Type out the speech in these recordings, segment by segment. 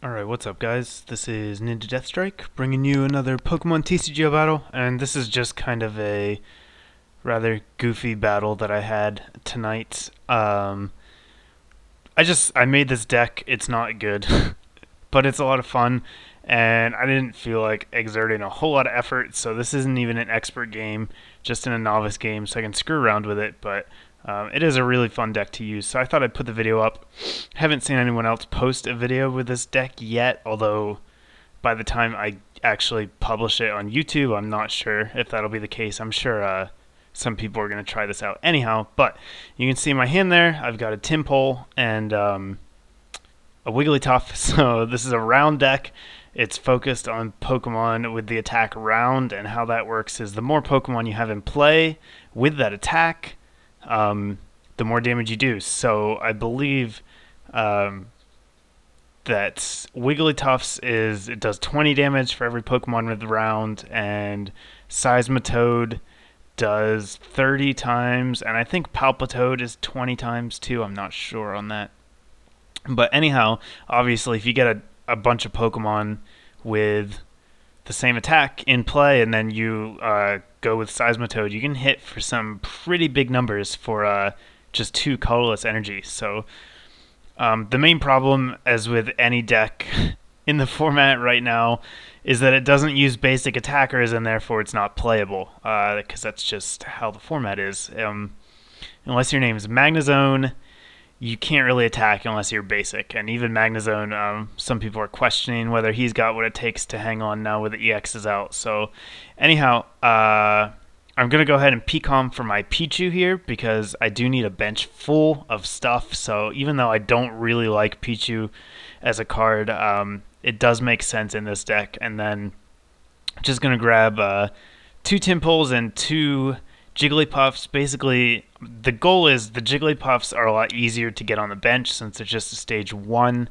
Alright, what's up guys? This is NinjaDeathStrike, bringing you another Pokemon TCGO battle, and this is just kind of a rather goofy battle that I had tonight. I made this deck. It's not good, but it's a lot of fun, and I didn't feel like exerting a whole lot of effort, so this isn't even an expert game, just in a novice game, so I can screw around with it, but it is a really fun deck to use, so I thought I'd put the video up. Haven't seen anyone else post a video with this deck yet, although by the time I actually publish it on YouTube, I'm not sure if that'll be the case. I'm sure some people are going to try this out anyhow, but you can see my hand there. I've got a Timpole and a Wigglytuff, so this is a round deck. It's focused on Pokemon with the attack round, and how that works is the more Pokemon you have in play with that attack, the more damage you do. So I believe that Wigglytuff's it does 20 damage for every Pokemon with the round, and Seismitoad does 30 times, and I think Palpitoad is 20 times too. I'm not sure on that. But anyhow, obviously if you get a bunch of Pokemon with the same attack in play, and then you go with Seismitoad, you can hit for some pretty big numbers for just 2 colorless energy. So the main problem, as with any deck in the format right now, is that it doesn't use basic attackers, and therefore it's not playable, because that's just how the format is. Unless your name is Magnezone, you can't really attack unless you're basic, and even Magnezone, some people are questioning whether he's got what it takes to hang on now with the EX is out. So anyhow, I'm going to go ahead and P-Com for my Pichu here, because I do need a bench full of stuff. So even though I don't really like Pichu as a card, it does make sense in this deck. And then just going to grab 2 Timpoles and 2 Jigglypuffs. Basically, the goal is the Jigglypuffs are a lot easier to get on the bench since it's just a stage 1,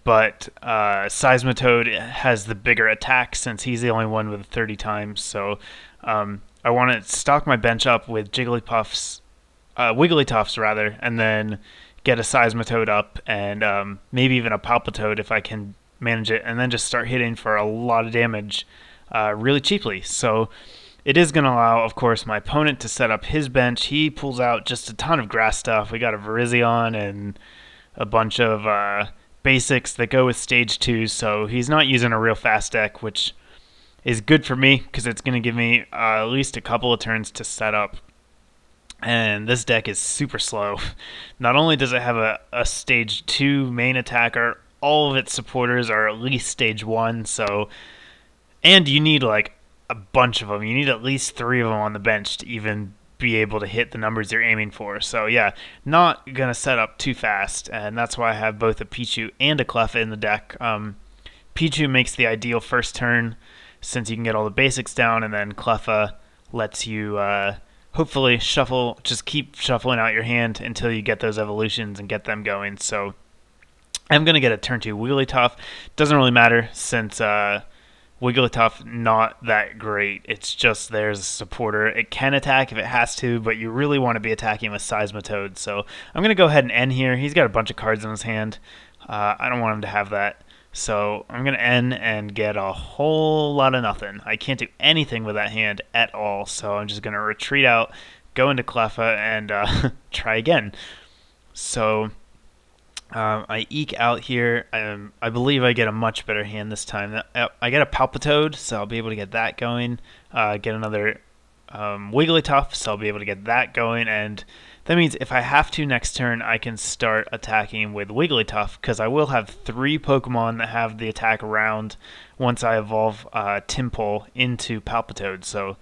but Seismitoad has the bigger attack since he's the only one with 30 times. So I want to stock my bench up with Wigglytuffs rather, and then get a Seismitoad up, and maybe even a Palpitoad if I can manage it, and then just start hitting for a lot of damage really cheaply. So it is going to allow, of course, my opponent to set up his bench. He pulls out just a ton of grass stuff. We got a Virizion and a bunch of basics that go with stage 2, so he's not using a real fast deck, which is good for me because it's going to give me at least a couple of turns to set up. And this deck is super slow. Not only does it have a stage 2 main attacker, all of its supporters are at least stage 1, so, and you need like a bunch of them. You need at least 3 of them on the bench to even be able to hit the numbers you're aiming for. So yeah, not going to set up too fast, and that's why I have both a Pichu and a Cleffa in the deck. Pichu makes the ideal first turn since you can get all the basics down, and then Cleffa lets you hopefully just keep shuffling out your hand until you get those evolutions and get them going. So I'm going to get a turn 2 Wigglytuff. Doesn't really matter since Wigglytuff not that great. It's just there's a supporter. It can attack if it has to, but you really want to be attacking with Seismitoad. So I'm going to go ahead and end here. He's got a bunch of cards in his hand. I don't want him to have that. So I'm going to end and get a whole lot of nothing. I can't do anything with that hand at all. So I'm just going to retreat out, go into Cleffa, and try again. So I eke out here. I believe I get a much better hand this time. I get a Palpitoad, so I'll be able to get that going. Get another Wigglytuff, so I'll be able to get that going. And that means if I have to next turn, I can start attacking with Wigglytuff, because I will have 3 Pokemon that have the attack round once I evolve Timpole into Palpitoad. So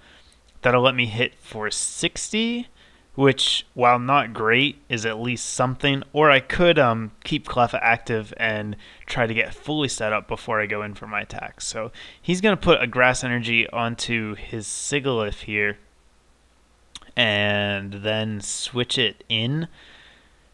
that'll let me hit for 60. Which, while not great, is at least something. Or I could keep Cleffa active and try to get fully set up before I go in for my attack. So he's going to put a Grass Energy onto his Sigilyph here, and then switch it in,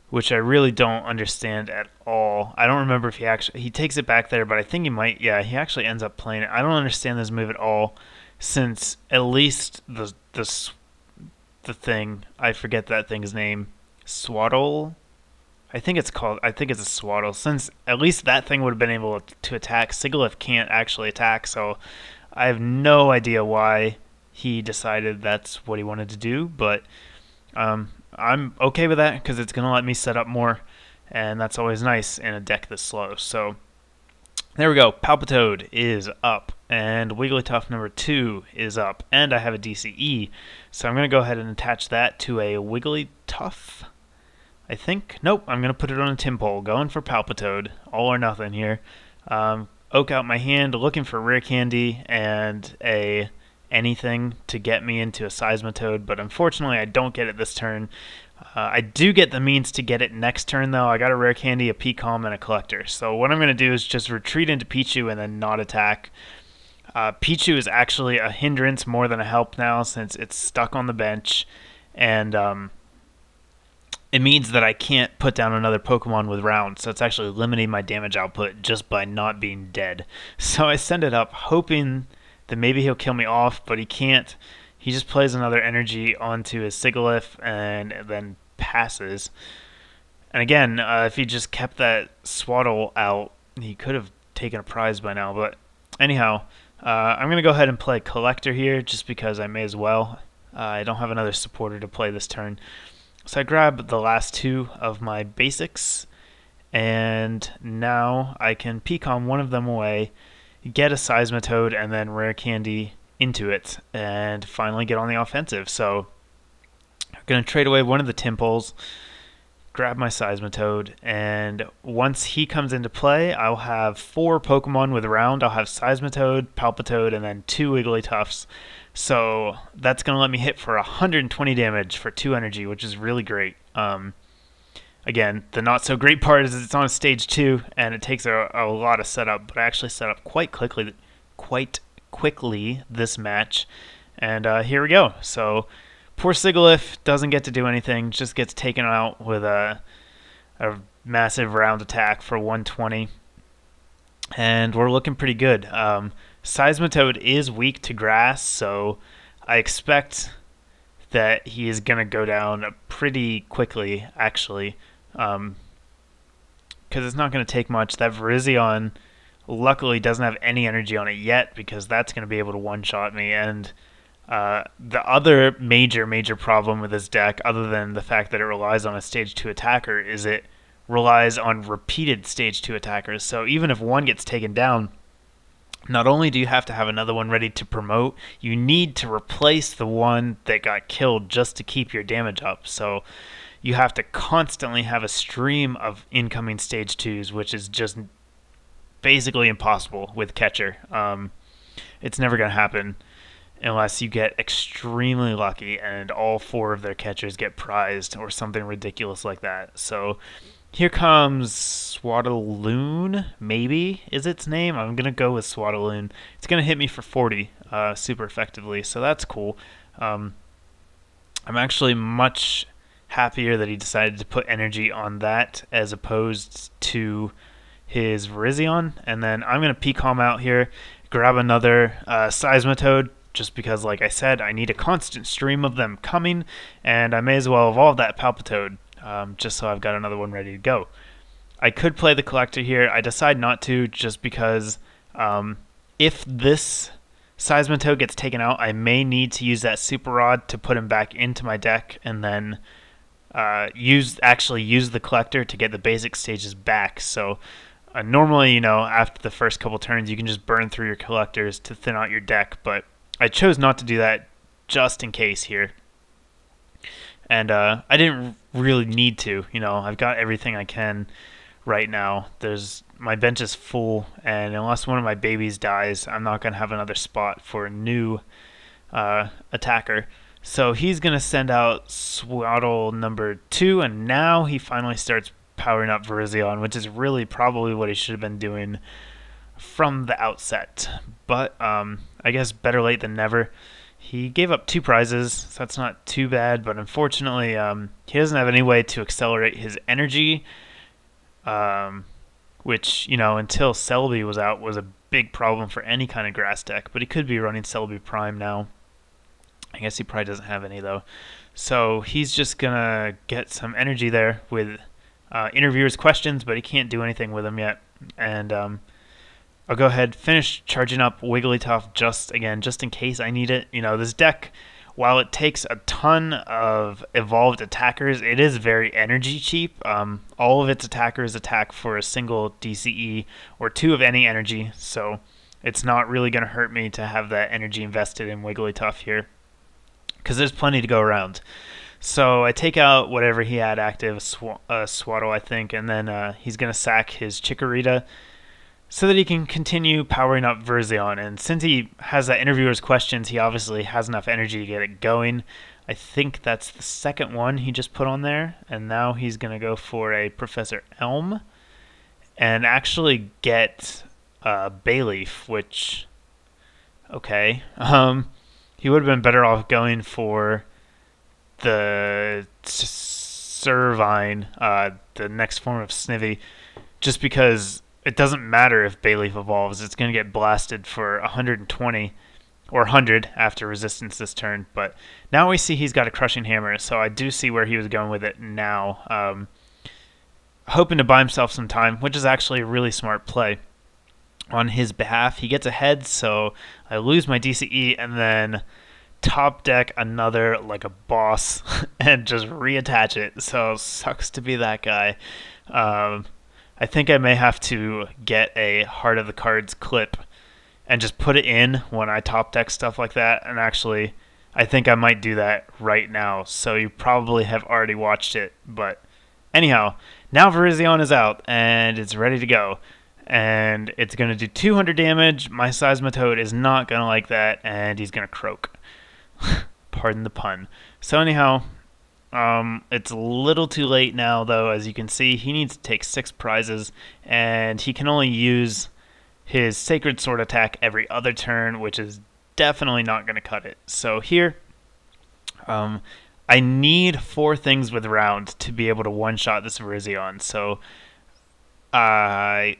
which I really don't understand at all. I don't remember if he takes it back there, but I think he might. Yeah, he actually ends up playing it. I don't understand this move at all, since at least the thing, I forget that thing's name, Swaddle I think it's called. I think it's a swaddle. Since at least that thing would have been able to attack. Sigalith can't actually attack, so I have no idea why he decided that's what he wanted to do. But I'm okay with that because it's gonna let me set up more, and that's always nice in a deck this slow. So there we go. Palpitoad is up, and Wigglytuff number 2 is up, and I have a DCE. So I'm gonna go ahead and attach that to a Wigglytuff. I think. Nope, I'm going to put it on a Timpole. Going for Palpitoad. All or nothing here. Oak out my hand, looking for Rare Candy and anything to get me into a Seismitoad, but unfortunately I don't get it this turn. I do get the means to get it next turn, though. I got a Rare Candy, a Pecom, and a Collector. So what I'm going to do is just retreat into Pichu and then not attack. Pichu is actually a hindrance more than a help now since it's stuck on the bench, and it means that I can't put down another Pokemon with rounds, so it's actually limiting my damage output just by not being dead. So I send it up hoping that maybe he'll kill me off, but he can't. He just plays another energy onto his Sigalith and then passes. And again, if he just kept that Swaddle out, he could have taken a prize by now. But anyhow, I'm going to go ahead and play Collector here just because I may as well. I don't have another supporter to play this turn. So I grab the last 2 of my basics, and now I can Pecom one of them away, get a Seismitoad, and then Rare Candy into it, and finally get on the offensive. So I'm going to trade away one of the Timpoles, grab my Seismitoad, and once he comes into play, I'll have 4 Pokemon with round. I'll have Seismitoad, Palpitoad, and then 2 Wigglytuffs. So that's going to let me hit for 120 damage for 2 energy, which is really great. Again, the not so great part is it's on stage 2, and it takes a lot of setup, but I actually set up quite quickly this match. And here we go. So poor Sigalith doesn't get to do anything, just gets taken out with a massive round attack for 120. And we're looking pretty good. Seismitoad is weak to grass, so I expect that he is going to go down pretty quickly, actually, because it's not going to take much. That Virizion luckily doesn't have any energy on it yet, because that's going to be able to one-shot me. And the other major problem with this deck, other than the fact that it relies on a stage 2 attacker, is it relies on repeated stage 2 attackers. So even if one gets taken down, not only do you have to have another one ready to promote, you need to replace the one that got killed just to keep your damage up. So you have to constantly have a stream of incoming stage 2s, which is just basically impossible with Catcher. It's never going to happen unless you get extremely lucky and all 4 of their catchers get prized or something ridiculous like that. So here comes Swaddaloon, maybe is its name. I'm going to go with Swaddaloon. It's going to hit me for 40 super effectively, so that's cool. I'm actually much happier that he decided to put energy on that as opposed to his Virizion. And then I'm going to Pecom out here, grab another Seismitoad, just because, like I said, I need a constant stream of them coming, and I may as well evolve that Palpitoad. Just so I've got another one ready to go. I could play the Collector here. I decide not to, just because if this Seismitoad gets taken out, I may need to use that Super Rod to put him back into my deck, and then actually use the Collector to get the basic stages back. So normally, you know, after the first couple turns, you can just burn through your Collectors to thin out your deck, but I chose not to do that just in case here. And I didn't really need to, you know, I've got everything I can right now. My bench is full, and unless one of my babies dies, I'm not going to have another spot for a new attacker. So he's going to send out Swaddle number 2, and now he finally starts powering up Virizion, which is really probably what he should have been doing from the outset. But I guess better late than never. He gave up 2 prizes, so that's not too bad, but unfortunately he doesn't have any way to accelerate his energy, which, you know, until Celebi was out was a big problem for any kind of grass deck, but he could be running Celebi Prime now. I guess he probably doesn't have any, though. So he's just going to get some energy there with interviewers questions, but he can't do anything with them yet. And I'll go ahead, finish charging up Wigglytuff just in case I need it. You know, this deck, while it takes a ton of evolved attackers, it is very energy cheap. All of its attackers attack for a single DCE or 2 of any energy, so it's not really going to hurt me to have that energy invested in Wigglytuff here, because there's plenty to go around. So I take out whatever he had active, Swaddle I think, and then he's going to sack his Chikorita so that he can continue powering up Verzion. And since he has that interviewer's questions, he obviously has enough energy to get it going. I think that's the second one he just put on there. And now he's going to go for a Professor Elm and actually get Bayleaf, which, okay. He would have been better off going for the Servine, the next form of Snivy, just because it doesn't matter if Bayleaf evolves. It's going to get blasted for 120 or 100 after resistance this turn. But now we see he's got a Crushing Hammer, so I do see where he was going with it now. Hoping to buy himself some time, which is actually a really smart play on his behalf. He gets ahead, so I lose my DCE and then top deck another like a boss and just reattach it. So sucks to be that guy. I think I may have to get a Heart of the Cards clip and just put it in when I top deck stuff like that. And actually, I think I might do that right now. So you probably have already watched it. But anyhow, now Virizion is out and it's ready to go. And it's going to do 200 damage. My Seismitoad is not going to like that, and he's going to croak. Pardon the pun. So anyhow, it's a little too late now, though. As you can see, he needs to take 6 prizes, and he can only use his Sacred Sword attack every other turn, which is definitely not going to cut it. So here, I need 4 things with round to be able to one-shot this Virizion. So I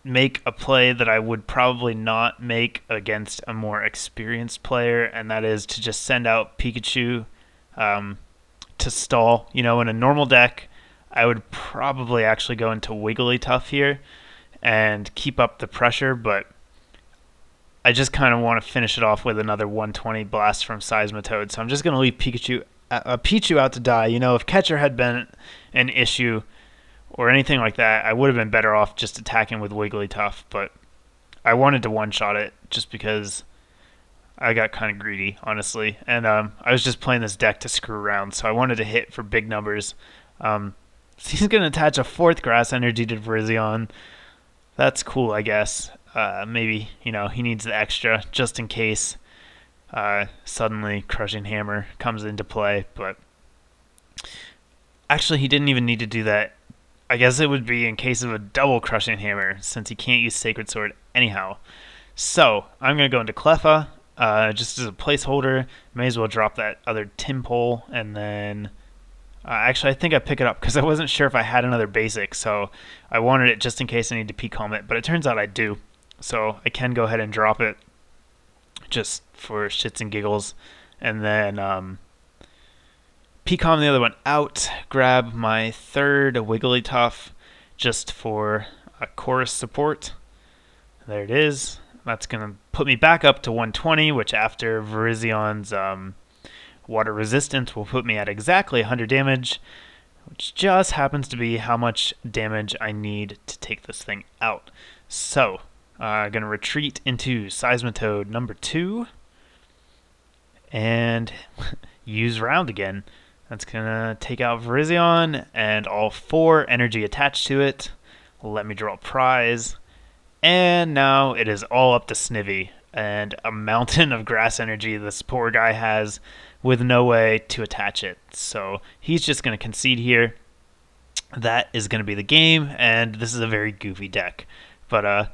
make a play that I would probably not make against a more experienced player, and that is to just send out Pikachu to stall. You know, in a normal deck, I would probably actually go into Wigglytuff here and keep up the pressure, but I just kind of want to finish it off with another 120 blast from Seismitoad, so I'm just going to leave Pichu out to die. You know, if Catcher had been an issue or anything like that, I would have been better off just attacking with Wigglytuff, but I wanted to one-shot it just because I got kind of greedy, honestly, and I was just playing this deck to screw around, so I wanted to hit for big numbers. So he's going to attach a 4th Grass Energy to Virizion. That's cool, I guess. Maybe, you know, he needs the extra just in case suddenly Crushing Hammer comes into play, but actually he didn't even need to do that. I guess it would be in case of a double Crushing Hammer, since he can't use Sacred Sword anyhow. So, I'm going to go into Cleffa, just as a placeholder. May as well drop that other Timpole, and then actually I think I pick it up, because I wasn't sure if I had another basic, so I wanted it just in case I need to P-Calm it, but it turns out I do. So, I can go ahead and drop it, just for shits and giggles, and then P-Calm the other one out, grab my 3rd Wigglytuff just for a chorus support. There it is. That's going to put me back up to 120, which after Virizion's water resistance will put me at exactly 100 damage, which just happens to be how much damage I need to take this thing out. So, I'm going to retreat into Seismitoad number 2 and use round again. That's going to take out Virizion and all 4 energy attached to it. Let me draw a prize. And now it is all up to Snivy and a mountain of grass energy this poor guy has with no way to attach it. So he's just going to concede here. That is going to be the game, and this is a very goofy deck. But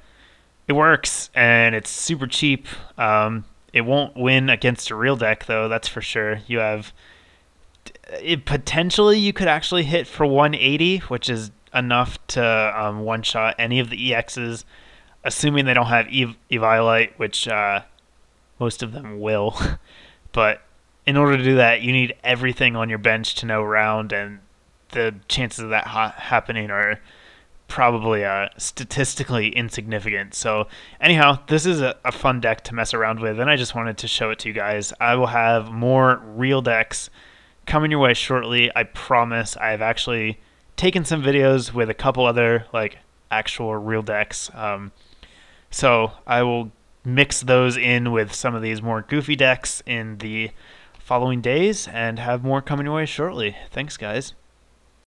it works, and it's super cheap. It won't win against a real deck, though, that's for sure. You have... potentially you could actually hit for 180, which is enough to one-shot any of the EXs, assuming they don't have Eviolite, which most of them will. But in order to do that, you need everything on your bench to know round, and the chances of that happening are probably statistically insignificant. So anyhow, this is a fun deck to mess around with, and I just wanted to show it to you guys. I will have more real decks coming your way shortly. I promise. I've actually taken some videos with a couple other like actual real decks. So I will mix those in with some of these more goofy decks in the following days and have more coming your way shortly. Thanks, guys.